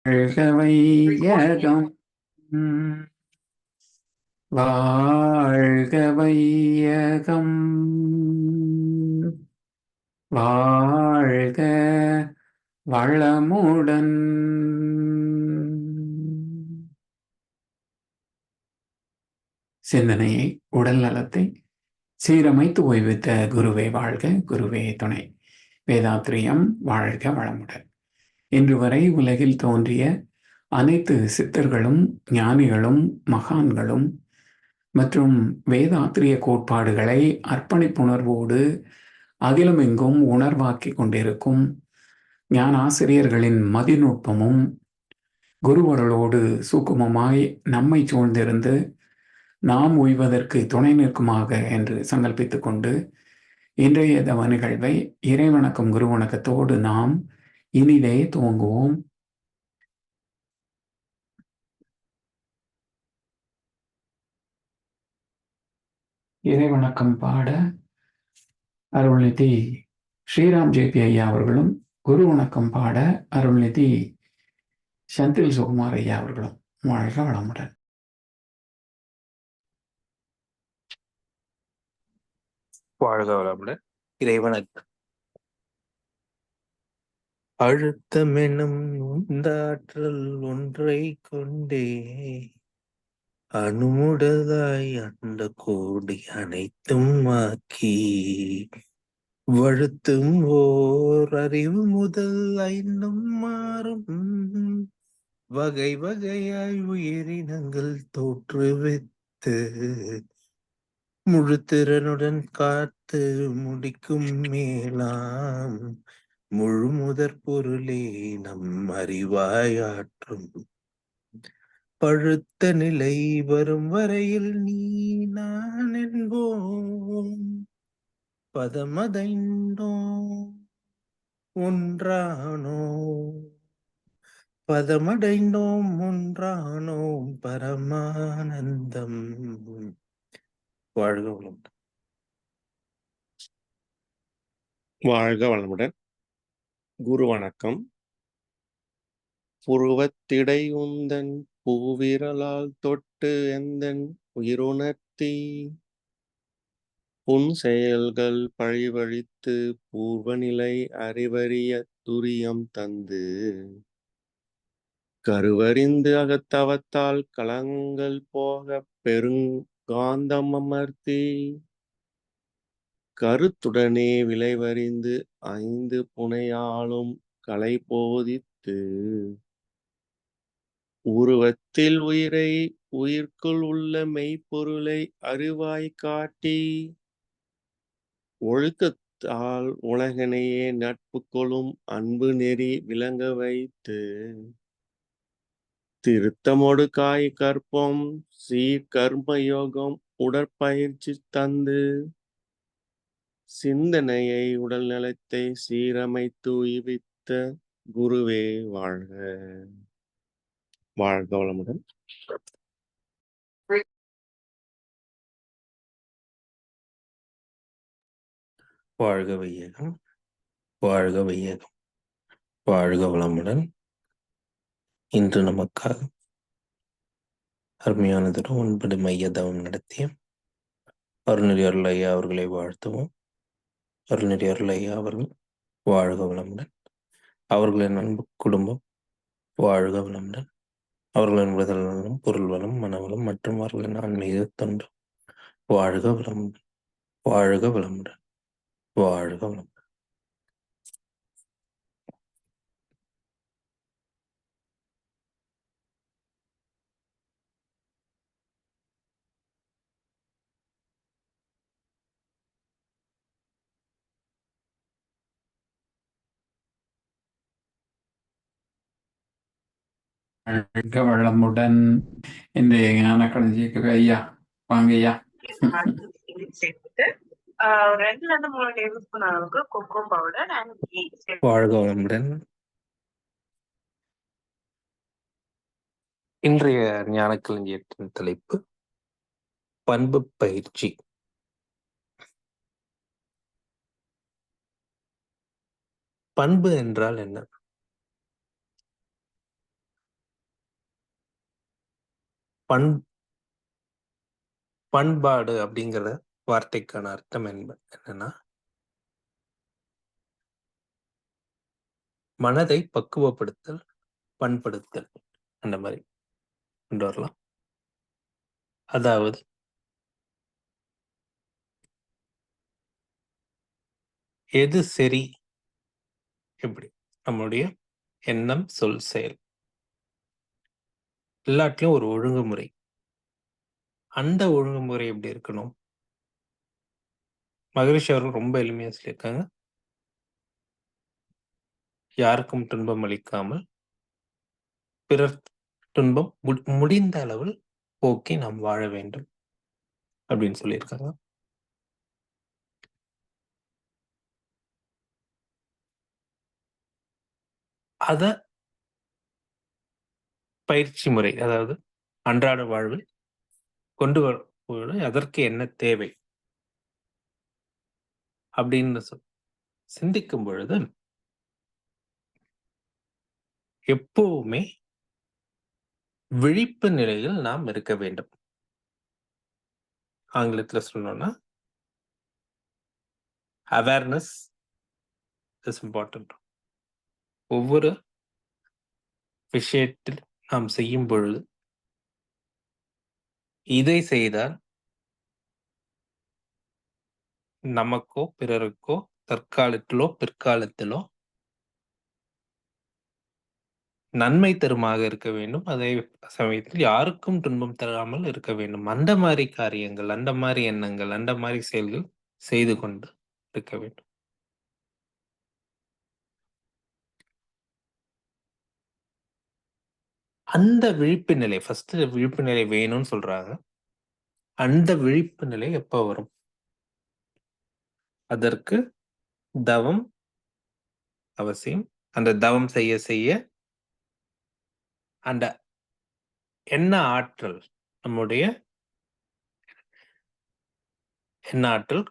வாழ்க வையகம் வாழ்க வையகம் வாழ்க வளமுடன். சிந்தனையை, உடல் நலத்தை சீரமைத்து ஓய்வித்த குருவே வாழ்க, குருவே துணை. வேதாத்ரியம் வாழ்க வளமுடன். இன்று வரை உலகில் தோன்றிய அனைத்து சித்தர்களும் ஞானிகளும் மகான்களும் மற்றும் வேதாத்திரிய கோட்பாடுகளை அர்ப்பணிப்புணர்வோடு அகிலமெங்கும் உணர்வாக்கி கொண்டிருக்கும் ஞான ஆசிரியர்களின் மதிநுட்பமும் குருவர்களோடு சூக்குமமாய் நம்மை சூழ்ந்திருந்து நாம் உய்வதற்கு துணை நிற்குமாக என்று சங்கல்பித்துக் கொண்டு இன்றைய தவ நிகழ்வை இறைவணக்கம் குருவணக்கத்தோடு நாம் இனிதே துவங்குவோம். இறைவணக்கம் பாட அருள்நிதி ஸ்ரீராம் ஜேபி ஐயா அவர்களும், குரு வணக்கம் பாட அருள்நிதி செந்தில் சுகுமார் ஐயா அவர்களும். வாழ்க வளமுடன். வாழ்க வளமுடன். இறைவணக்கம். அழுத்தமெனும் உந்தாற்றல் ஒன்றை கொண்டே அணுமுடதாய் அண்ட கோடி அனைத்தும் ஆக்கி வழுத்தும் ஓர் அறிவு முதல் ஐந்தும் மாறும் வகை வகையாய் உயிரினங்கள் தோற்றுவித்து முழுத்திறனுடன் காத்து முடிக்கும் மேலாம் முழு முதற் பொருளே நம் அறிவாயாற்றும் பழுத்த நிலை வரும் வரையில் நீ நான் என்போம் பதமடைந்தோம் ஒன்றானோம் பதமடைந்தோம் ஒன்றானோம் பரமானந்தம். வாழ்க வளமுடன். வாழ்க வளமுடன். குரு வணக்கம். புருவத்திடை உந்தன் பூவிரலால் தொட்டு எந்தன் உயிருணர்த்தி புன் செயல்கள் பழிவழித்து பூர்வநிலை அறிவறிய துரியம் தந்து கருவறிந்து அகத்தவத்தால் களங்கள் போக பெருங்காந்தம் அமர்த்தி கருத்துடனே விளைவறிந்து ஐந்து புனையாலும் கலை போதித்து உருவத்தில் உயிரை உயிர்க்குள் உள்ள மெய்ப்பொருளை அறிவாய் காட்டி ஒழுக்கத்தால் உலகனையே நட்பு கொள்ளும் அன்பு நெறி விளங்க வைத்து திருத்தமோடு காய் கற்பம் சீர்கர்ம யோகம் உடற்பயிற்சி தந்து சிந்தனையை உடல் நலத்தை சீரமைத்து உய்வித்த குருவே வாழ்க. வாழ்க வளமுடன். வாழ்க வையகம். வாழ்க வையகம். வாழ்க வளமுடன். இன்று நமக்காக அருமையானதொரு 9 மைய தவம் நடத்திய அருள்நெறி அருள் ஐயா அவர்களை வாழ்த்துவோம். அருள்நெறி அருள் ஐயா அவர்கள் வாழ்க வளமுடன். அவர்களின் அன்பு குடும்பம் வாழ்க வளமுடன். அவர்களின் உடல் நலம், பொருள் வளம், மனவளம் மற்றும் அவர்களின் ஆன்மீக தொண்டு வாழ்க வளமுடன். வாழ்க வளமுடன். வாழ்க வளமுடன். வாழ்க வளமுடன். இன்றைய ஞான களஞ்சியக்கு ஐயா வாங்க ஐயா. 2 to 3 டேபிள்ஸ்பூன் அளவுக்கு கொக்கோ பவுடர் அண்ட் கீ. வாழ்க வளமுடன். இன்றைய ஞான களஞ்சியத்தின் தலைப்பு பண்பு பயிற்சி. பண்பு என்றால் என்ன? பண் பண்பாடு அப்படிங்கிற வார்த்தைக்கான அர்த்தம் என்னன்னா மனதை பக்குவப்படுத்தல், பண்படுத்தல், அந்த மாதிரி கொண்டு வரலாம். அதாவது எது சரி, எப்படி நம்மளுடைய எண்ணம், சொல், செயல் எல்லாத்துலயும் ஒரு ஒழுங்குமுறை. அந்த ஒழுங்குமுறை எப்படி இருக்கணும்? மகரிஷி அவர்கள் ரொம்ப எளிமையா சொல்லியிருக்காங்க. யாருக்கும் துன்பம் அளிக்காமல் பிறர் துன்பம் முடிந்த அளவில் போக்கி நாம் வாழ வேண்டும் அப்படின்னு சொல்லியிருக்காங்க. அத பயிற்சி முறை, அதாவது அன்றாட வாழ்வில் கொண்டு வர அதற்கு என்ன தேவை அப்படின்னு சிந்திக்கும் பொழுது எப்பவுமே விழிப்பு நிலையில் நாம் இருக்க வேண்டும். ஆங்கிலத்துல சொல்லணும்னா அவேர்னஸ் இஸ் இம்பார்ட்டன்ட். ஒவ்வொரு விஷயத்தில் நாம் செய்யும் பொழுது இதை செய்தால் நமக்கோ பிறருக்கோ தற்காலத்திலோ பிற்காலத்திலோ நன்மை தருமாக இருக்க வேண்டும். அதே சமயத்தில் யாருக்கும் துன்பம் தராமல் இருக்க வேண்டும். அந்த மாதிரி காரியங்கள், அந்த மாதிரி எண்ணங்கள், அந்த மாதிரி செயல்கள் செய்து கொண்டு இருக்க வேண்டும். அந்த விழிப்பு நிலை, ஃபர்ஸ்ட் விழிப்பு நிலை வேணும்னு சொல்றாங்க. அந்த விழிப்பு நிலை எப்ப வரும்? அதற்கு தவம் அவசியம். அந்த தவம் செய்ய செய்ய அந்த எண்ண ஆற்றல், நம்முடைய எண்ண ஆற்றல்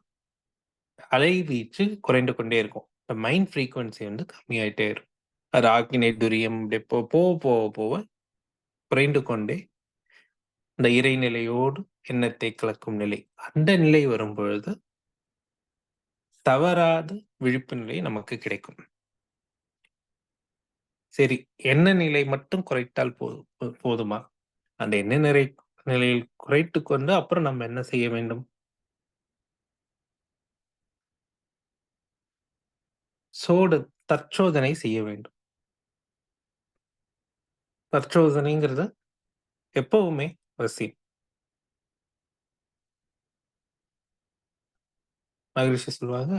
அலைவீச்சு குறைந்து கொண்டே இருக்கும். இந்த மைண்ட் ஃப்ரீக்வன்சி வந்து கம்மியாயிட்டே இருக்கும். அது ஆக்கினை துரியம் போக போக போக குறைந்து கொண்டே இந்த இறைநிலையோடு எண்ணத்தை கலக்கும் நிலை, அந்த நிலை வரும் பொழுது தவறாத விழிப்பு நிலை நமக்கு கிடைக்கும். சரி, எண்ண நிலை மட்டும் குறைத்தால் போதுமா? அந்த எண்ண நிலையில் குறைத்து கொண்டு அப்புறம் நம்ம என்ன செய்ய வேண்டும்? தற்சோதனை செய்ய வேண்டும். தற்சோதனைங்கிறது எப்பவுமே அவசியம். மகிழ்ச்சி சொல்லுவாங்க,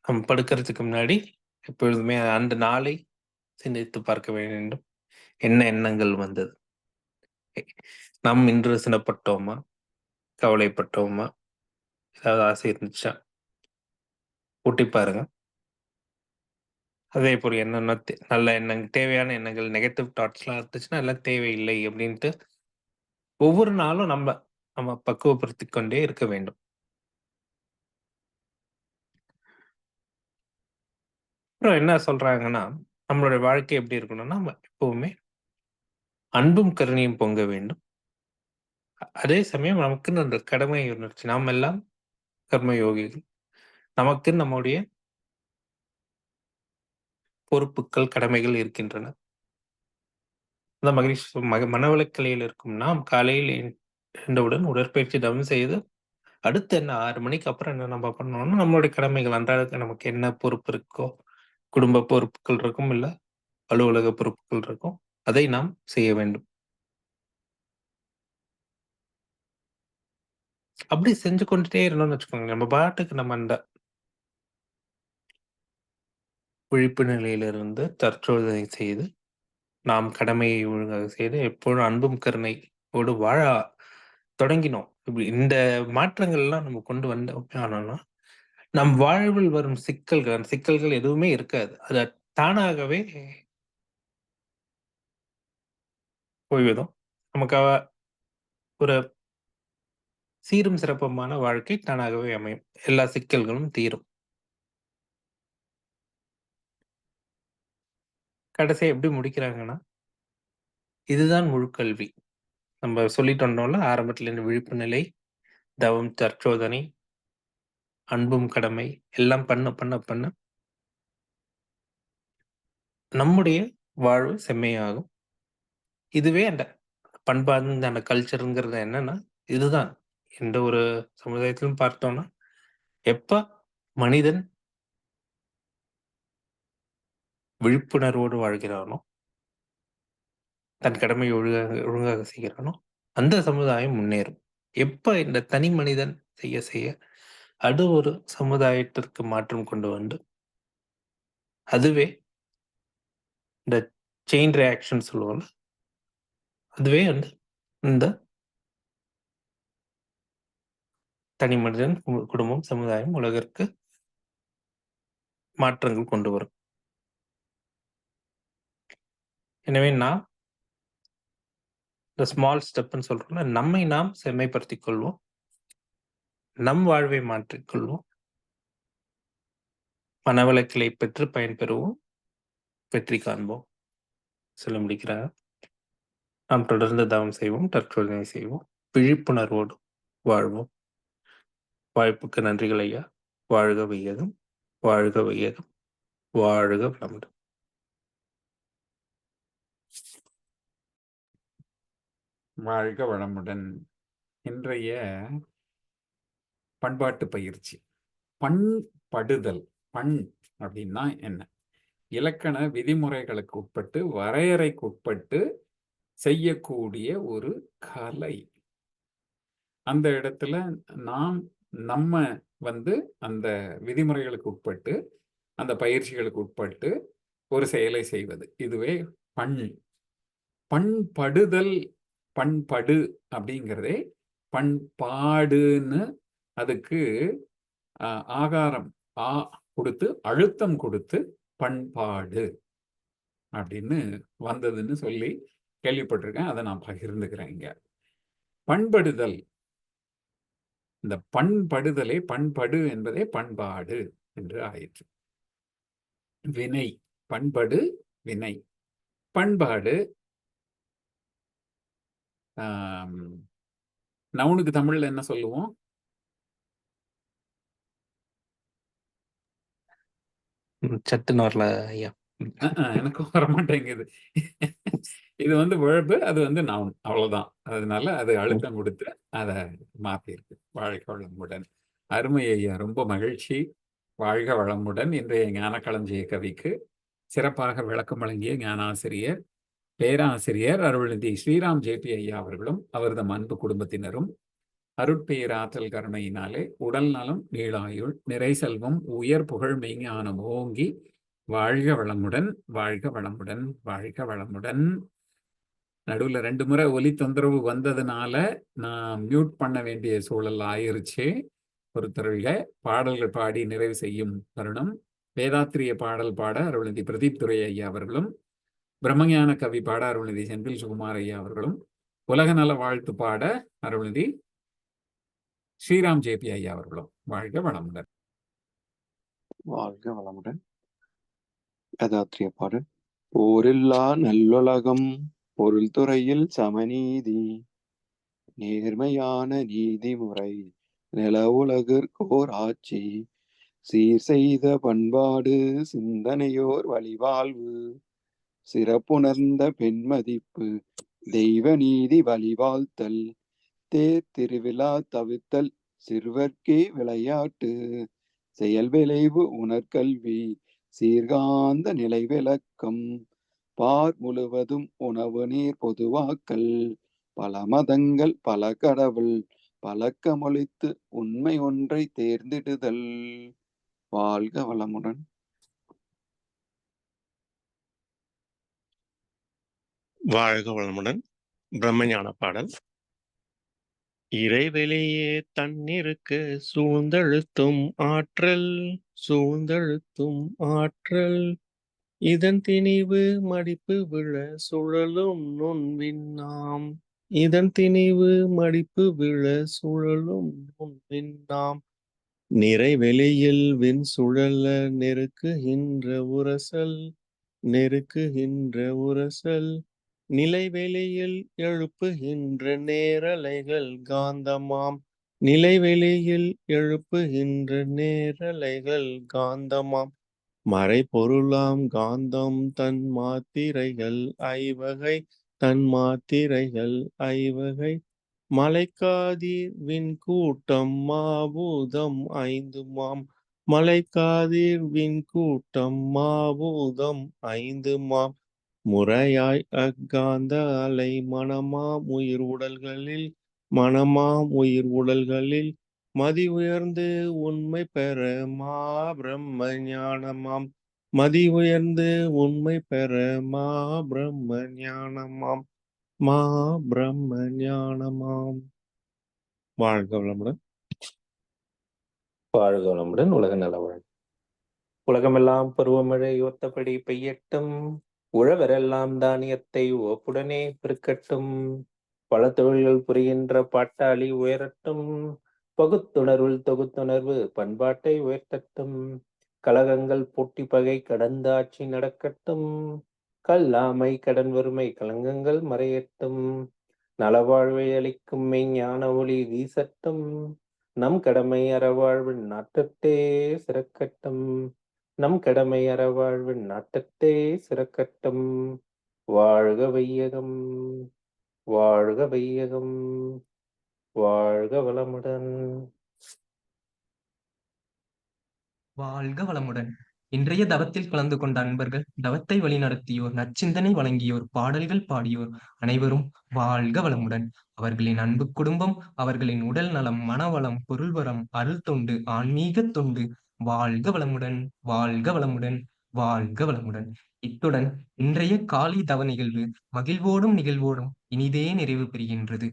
நம்ம படுக்கிறதுக்கு முன்னாடி எப்பொழுதுமே அந்த நாளை சிந்தித்து பார்க்க வேண்டும். என்ன எண்ணங்கள் வந்தது? நாம் இன்று சினப்பட்டோமா, கவலைப்பட்டோமா, ஏதாவது ஆசை இருந்துச்சா ஊட்டி பாருங்க. அதே போல் என்னென்ன நல்ல எண்ணங்கள், தேவையான எண்ணங்கள், நெகட்டிவ் தாட்ஸ்லாம் இருந்துச்சுன்னா எல்லாம் தேவையில்லை அப்படின்ட்டு ஒவ்வொரு நாளும் நம்ம பக்குவப்படுத்தி கொண்டே இருக்க வேண்டும். அப்புறம் என்ன சொல்றாங்கன்னா, நம்மளுடைய வாழ்க்கை எப்படி இருக்கணும்னா, நம்ம எப்பவுமே அன்பும் கருணையும் பொங்க வேண்டும். அதே சமயம் நமக்குன்னு அந்த கடமை உணர்ச்சி, நாம் எல்லாம் கர்மயோகிகள், நமக்கு நம்முடைய பொறுப்புகள், கடமைகள் இருக்கின்றன. அந்த மகிழ்ச்சி மனவளக்கலையில் இருக்கும் நாம் காலையில் எழுந்தவுடன் உடற்பயிற்சி தவம் செய்து அடுத்து என்ன 6 மணிக்கு அப்புறம் என்ன நம்ம பண்ணணும்னா நம்மளுடைய கடமைகள், அன்றாட நமக்கு என்ன பொறுப்பு இருக்கோ, குடும்ப பொறுப்புகள் இருக்கும், இல்ல அலுவலக பொறுப்புகள் இருக்கும், அதை நாம் செய்ய வேண்டும். அப்படி செஞ்சு கொண்டுட்டே இருந்தோம்னு வச்சுக்கோங்க, நம்ம பாட்டுக்கு நம்ம அந்த விழிப்பு நிலையிலிருந்து தற்சோதனை செய்து நாம் கடமையை ஒழுங்காக செய்து எப்பொழுதும் அன்பும் கருணையோடு வாழ தொடங்கினோம். இப்படி இந்த மாற்றங்கள் எல்லாம் நம்ம கொண்டு வந்தோம் ஆனோம்னா நம் வாழ்வில் வரும் சிக்கல்கள் எதுவுமே இருக்காது. அது தானாகவே போய்விடும். நமக்கு ஒரு சீரும் சிறப்புமான வாழ்க்கை தானாகவே அமையும். எல்லா சிக்கல்களும் தீரும். கடைசியா எப்படி முடிக்கிறாங்கன்னா, இதுதான் முழு கல்வி. நம்ம சொல்லிட்டு வந்தோம்ல ஆரம்பத்துல இந்த விழிப்பு நிலை, தவம், தற்சோதனை, அன்பும் கடமை எல்லாம் பண்ண நம்முடைய வாழ்வு செம்மையாகும். இதுவே அந்த பண்பாடு, அந்த கல்ச்சருங்கிறது என்னன்னா இதுதான். எந்த ஒரு சமுதாயத்திலும் பார்த்தோம்னா எப்ப மனிதன் விழிப்புணர்வோடு வாழ்கிறானோ, தன் கடமையை ஒழுங்காக செய்கிறானோ, அந்த சமுதாயம் முன்னேறும். எப்ப இந்த தனி மனிதன் செய்ய அது ஒரு சமுதாயத்திற்கு மாற்றம் கொண்டு வந்து அதுவே இந்த செயின் ரியாக்ஷன் சொல்லுவோம்ல, அதுவே வந்து இந்த தனி மனிதன், குடும்பம், சமுதாயம், உலகிற்கு மாற்றங்கள் கொண்டு வரும். எனவே நாம் இந்த ஸ்மால் ஸ்டெப்னு சொல்றோம்ல, நம்மை நாம் செம்மைப்படுத்திக் கொள்வோம், நம் வாழ்வை மாற்றிக்கொள்வோம், மனவளக்கலை பெற்று பயன்பெறுவோம், வெற்றி காண்போம். சொல்ல முடிக்கிறார். நாம் தொடர்ந்து தவம் செய்வோம், தற்சோதனை செய்வோம், விழிப்புணர்வோடு வாழ்வோம். வாய்ப்புக்கு நன்றிகள் ஐயா. வாழ்க வையகம், வாழ்க வையகம், வாழ்க வளமுடன். வாழ்க வளமுடன். இன்றைய பண்பாட்டு பயிற்சி. பண்படுதல். பண் அப்படின்னா என்ன? இலக்கண விதிமுறைகளுக்கு உட்பட்டு, வரையறைக்கு உட்பட்டு செய்யக்கூடிய ஒரு கலை. அந்த இடத்துல நம்ம அந்த விதிமுறைகளுக்கு உட்பட்டு, அந்த பயிற்சிகளுக்கு உட்பட்டு ஒரு செயலை செய்வது, இதுவே பண். பண்படுதல், பண்படு அப்படிங்கிறதே பண்பாடுன்னு அதுக்கு ஆகாரம் ஆ கொடுத்து, அழுத்தம் கொடுத்து பண்பாடு அப்படின்னு வந்ததுன்னு சொல்லி கேள்விப்பட்டிருக்கேன். அதை நான் பகிர்ந்துக்கிறேன் இங்க. பண்படுதல், இந்த பண்படுதலே பண்படு என்பதே பண்பாடு என்று ஆயிற்று. வினை, பண்படு வினை. பண்பாடு நவுனுக்கு தமிழ்ல என்ன சொல்லுவோம்? சட்டுன்னு வரல ஐயா. எனக்கும் வரமாட்டேங்குது. இது வேர்பு, அது நவுன், அவ்வளவுதான். அதனால அது அழுத்தம் கொடுத்து அதை மாத்திருக்கு. வாழ்க வளமுடன். அருமை ஐயா, ரொம்ப மகிழ்ச்சி. வாழ்க வளமுடன். இன்றைய ஞானக்களஞ்சிய கவிக்கு சிறப்பாக விளக்கம் வழங்கிய ஞானாசிரியர், பேராசிரியர் அருள்நிதி ஸ்ரீராம் ஜேபி ஐயா அவர்களும் அவரது அன்பு குடும்பத்தினரும் அருட்பேராற்றல் கருணையினாலே உடல் நலம், நீளாயுள், நிறை செல்வம், உயர் புகழ், மெய்ஞானம் ஓங்கி வாழ்க வளமுடன், வாழ்க வளமுடன், வாழ்க வளமுடன். நடுவில் 2 முறை ஒலி தொந்தரவு வந்ததுனால நான் மியூட் பண்ண வேண்டிய சூழல் ஆயிருச்சு. பொறுத்தருள்க. பாடல்கள் பாடி நிறைவு செய்யும் தருணம். வேதாத்திரிய பாடல் பாட அருள்நிதி பிரதீப் துரை ஐயா அவர்களும், பிரம்மஞான கவி பாட அருள்நிதி செந்தில் சுகுமார் ஐயா அவர்களும், உலக நல வாழ்த்து பாட அருள்நிதி ஸ்ரீராம் ஜேபி ஐயா அவர்களும். வாழ்க வளமுடன். வாழ்க வளமுடன். வேதாத்திரிய பாடல். போரில்லா நல்லுலகம், பொருள் துறையில் சமநீதி, நேர்மையான நீதிமுறை, நில உலகிற்கோர் ஆட்சி, சீர் செய்த பண்பாடு, சிந்தனையோர் வழிவாழ்வு, சிறப்புணர்ந்த பெண்மதிப்பு, தெய்வ நீதி வழிவாழ்த்தல், தேர் திருவிழா தவிர்த்தல், சிறுவர்க்கே விளையாட்டு, செயல் விளைவு உணர்கல்வி, சீர்காந்த நிலை விளக்கம், பார் முழுவதும் உணவு நீர் பொதுவாக்கல், பல மதங்கள் பல கடவுள் பழக்கமொழித்து உண்மை ஒன்றை தேர்ந்திடுதல். வாழ்க வளமுடன். வாழ்க வளமுடன். பிரம்மஞான பாடல். இறைவெளியே தன்னிருக்க சூழ்ந்தழுத்தும் ஆற்றல், சூழ்ந்தழுத்தும் ஆற்றல், இதன் திணிவு மடிப்பு விழ சுழலும் நுண்விண்ணாம், இதன் திணிவு மடிப்பு விழ சுழலும் நுண்விண்ணாம், நிறைவெளியில் விண் சுழல நெருக்குகின்ற உரசல், நெருக்குகின்ற உரசல், நிலைவெளியில் எழுப்புகின்ற நேரலைகள் காந்தமாம். நிலைவெளியில் எழுப்புகின்ற நேரலைகள் காந்தமாம். மறைபொருளாம் காந்தம் தன் மாத்திரைகள் ஐவகை. தன் மாத்திரைகள் ஐவகை. மலைக்காதீர் விண்கூட்டம் மாபூதம் ஐந்துமாம். மலைக்காதீர் விண்கூட்டம் மாபூதம் ஐந்துமாம். முறையாய் அக்காந்த அலை மனமாம் உயிர் உடல்களில். மனமாம் உயிர் உடல்களில் மதி உயர்ந்து உண்மை பெற மா பிரம்ம ஞானமாம். மதி உயர்ந்து உண்மை பெற மா பிரம்ம ஞானமாம். மா பிரம்ம ஞானமாம். வாழ்க வளமுடன். வாழ்க வளமுடன். உலக நலவழி. உலகமெல்லாம் பருவமழை ஒத்தபடி பெய்யட்டும். உழவரெல்லாம் தானியத்தை ஓப்புடனே பெருக்கட்டும். பல தொழில்கள் புரிகின்ற பாட்டாளி உயரட்டும். பகுத்துணர்வில் தொகுத்துணர்வு பண்பாட்டை உயர்த்தட்டும். கலகங்கள் போட்டி பகை கடந்த ஆட்சி நடக்கட்டும். கல்லாமை கடன் வறுமை கலங்கங்கள் மறையட்டும். நலவாழ்வை அளிக்கும் மெய்ஞான ஒளி வீசட்டும். நம் கடமை அறவாழ்வின் நாட்டத்தே சிறக்கட்டும். நம் கடமை அறவாழ்வின் நாட்டத்தே சிறக்கட்டும். வாழ்க வையகம். வாழ்க வையகம். வாழ்க வளமுடன். வாழ்க வளமுடன். இன்றைய தவத்தில் கலந்து கொண்ட அன்பர்கள், தவத்தை வழிநடத்தியோர், நற்சிந்தனை வழங்கியோர், பாடல்கள் பாடியோர் அனைவரும் வாழ்க வளமுடன். அவர்களின் அன்பு குடும்பம், அவர்களின் உடல் நலம், மனவளம், பொருள்வரம், அருள் தொண்டு, ஆன்மீக தொண்டு வாழ்க வளமுடன். வாழ்க வளமுடன். வாழ்க வளமுடன். இத்துடன் இன்றைய காலை தவ நிகழ்வு மகிழ்வோடும் நிகழ்வோடும் இனிதே நிறைவு பெறுகின்றது.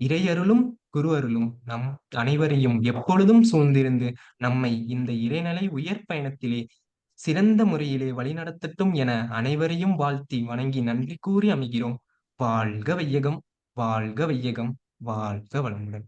இறையருளும் குரு அருளும் நம் அனைவரையும் எப்பொழுதும் சூழ்ந்திருந்து நம்மை இந்த இறைநிலை உயர் பயணத்திலே சிறந்த முறையிலே வழிநடத்தட்டும் என அனைவரையும் வாழ்த்தி வணங்கி நன்றி கூறி அமைகிறோம். வாழ்க வையகம். வாழ்க வையகம். வாழ்க வளமுடன்.